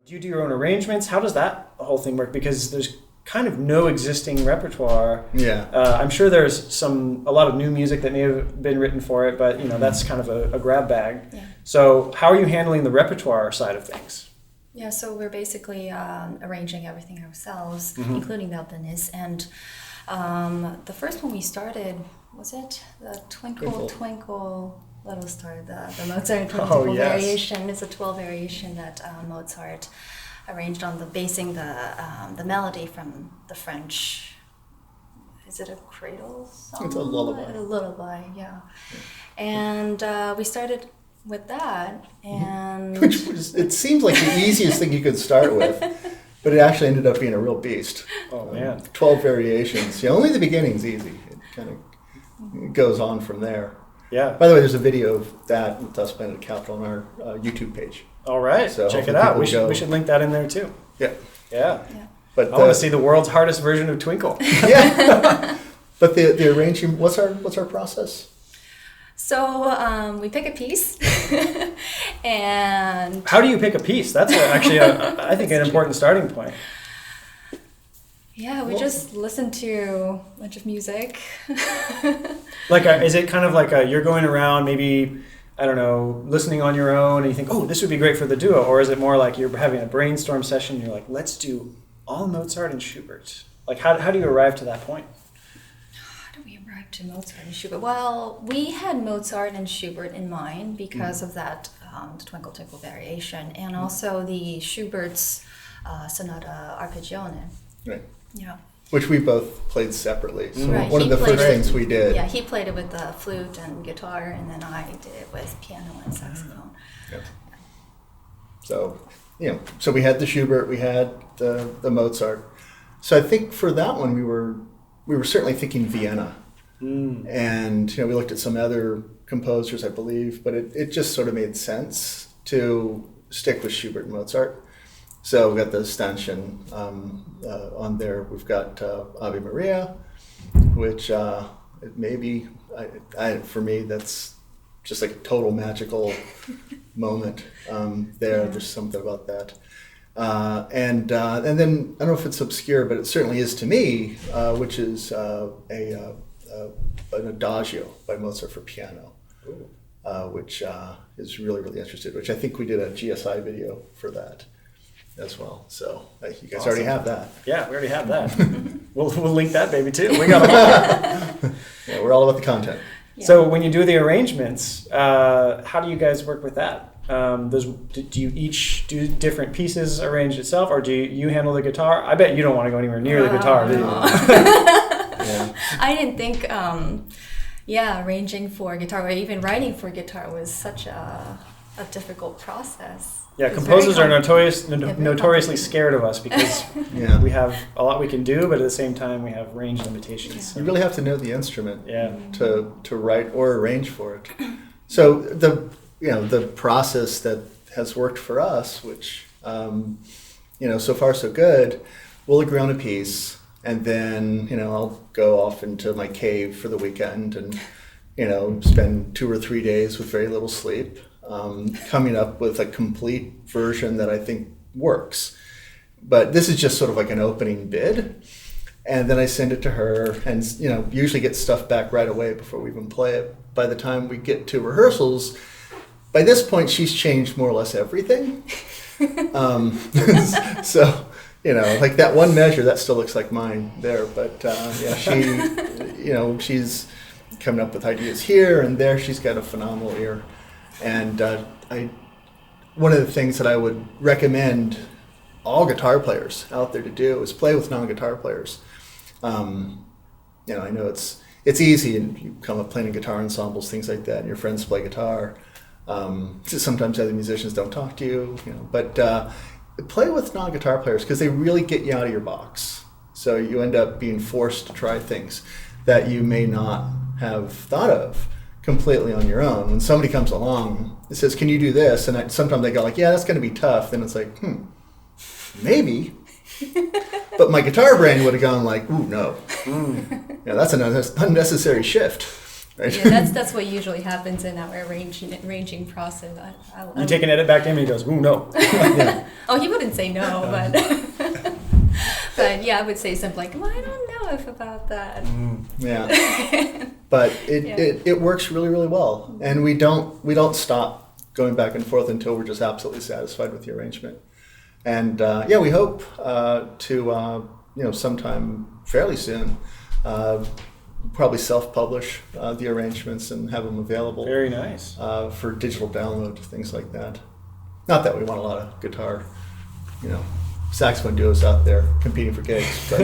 Do you do your own arrangements? How does that whole thing work? Because there's kind of no existing repertoire. Yeah. I'm sure there's a lot of new music that may have been written for it, but that's kind of a grab bag. Yeah. So how are you handling the repertoire side of things? Yeah, so we're basically arranging everything ourselves, including the openings. And the first one we started, was it the Twinkle Twinkle Little Star, the Mozart Twinkle variation? It's a 12 variation that Mozart arranged on basing the melody from the French. Is it a cradle song? It's a lullaby. A lullaby, yeah. And we started with that, and Which was, it seems like the easiest thing you could start with, but it actually ended up being a real beast. Oh man, 12 variations. Yeah, only the beginning's easy. It kind of goes on from there. Yeah. By the way, there's a video of that with us playing at Capitol on our YouTube page. All right, So check it hopefully out. people We should link that in there too. Yeah. Yeah. But I want to see the world's hardest version of Twinkle. yeah. But the arranging, what's our process? so we pick a piece, and How do you pick a piece? That's actually, I think, an important starting point. yeah, we just listen to a bunch of music. Like, is it kind of like you're going around maybe, I don't know, listening on your own and you think, oh, this would be great for the duo? Or is it more like you're having a brainstorm session and you're like, let's do all Mozart and Schubert? Like, how do you arrive to that point? How do we arrive to Mozart and Schubert? Well, we had Mozart and Schubert in mind because of that the Twinkle Twinkle variation, and also the Schubert's Sonata Arpeggione. Right. Yeah. Which we both played separately. So Right, one of he the played first it- things we did. Yeah, he played it with the flute and guitar, and then I did it with piano and saxophone. Yeah. So, so we had the Schubert, we had the Mozart. So I think for that one we were certainly thinking Vienna. And we looked at some other composers, I believe, but it just sort of made sense to stick with Schubert and Mozart. So we've got the stanchion on there. We've got Ave Maria, which maybe, for me, that's just like a total magical moment there. Yeah. There's something about that. And then, I don't know if it's obscure, but it certainly is to me, which is an adagio by Mozart for piano, which is really, really interesting, which I think we did a GSI video for that as well. So you guys already have that. Yeah, we already have that. we'll link that baby too. We got them all. Yeah, we're all about the content. Yeah. So when you do the arrangements, how do you guys work with that? Do you each do different pieces arranged itself, or do you handle the guitar? I bet you don't want to go anywhere near the guitar, do you? Yeah. I didn't think, arranging for guitar or even writing for guitar was such a difficult process. Yeah, It's composers are very notoriously complicated. scared of us because Yeah. we have a lot we can do, but at the same time we have range limitations. You really have to know the instrument Yeah. to write or arrange for it. So the process that has worked for us, which so far so good, we'll agree on a piece, and then I'll go off into my cave for the weekend and spend 2 or 3 days with very little sleep, coming up with a complete version that I think works. But this is just sort of like an opening bid. And then I send it to her and, usually get stuff back right away before we even play it. By the time we get to rehearsals, by this point, she's changed more or less everything. So, like that one measure, that still looks like mine there. But she's coming up with ideas here and there. She's got a phenomenal ear. And one of the things that I would recommend all guitar players out there to do is play with non-guitar players. I know it's easy, and you come up playing in guitar ensembles, things like that, and your friends play guitar. Sometimes other musicians don't talk to you, but play with non-guitar players because they really get you out of your box. So you end up being forced to try things that you may not have thought of completely on your own. When somebody comes along and says, "Can you do this?" and sometimes they go like, "Yeah, that's going to be tough." Then it's like, maybe. But my guitar brain would have gone like, "Ooh, no." That's an unnecessary shift. Right? Yeah, that's what usually happens in our arranging process. You take an edit back to him, and he goes, "Ooh, no." Yeah. Oh, he wouldn't say no, but but yeah, I would say something like, "Well, I don't know if about that." Yeah. But it works really, really well, and we don't stop going back and forth until we're just absolutely satisfied with the arrangement. And we hope to sometime fairly soon, probably self-publish the arrangements and have them available. Very nice. For digital download, things like that. Not that we want a lot of guitar, saxophone duos out there competing for gigs, but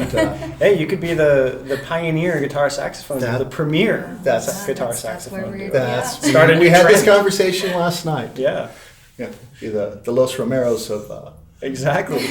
hey, you could be the pioneer guitar saxophone, the premier guitar saxophone duo. We had this conversation last night. Yeah. Yeah, be the Los Romeros of exactly.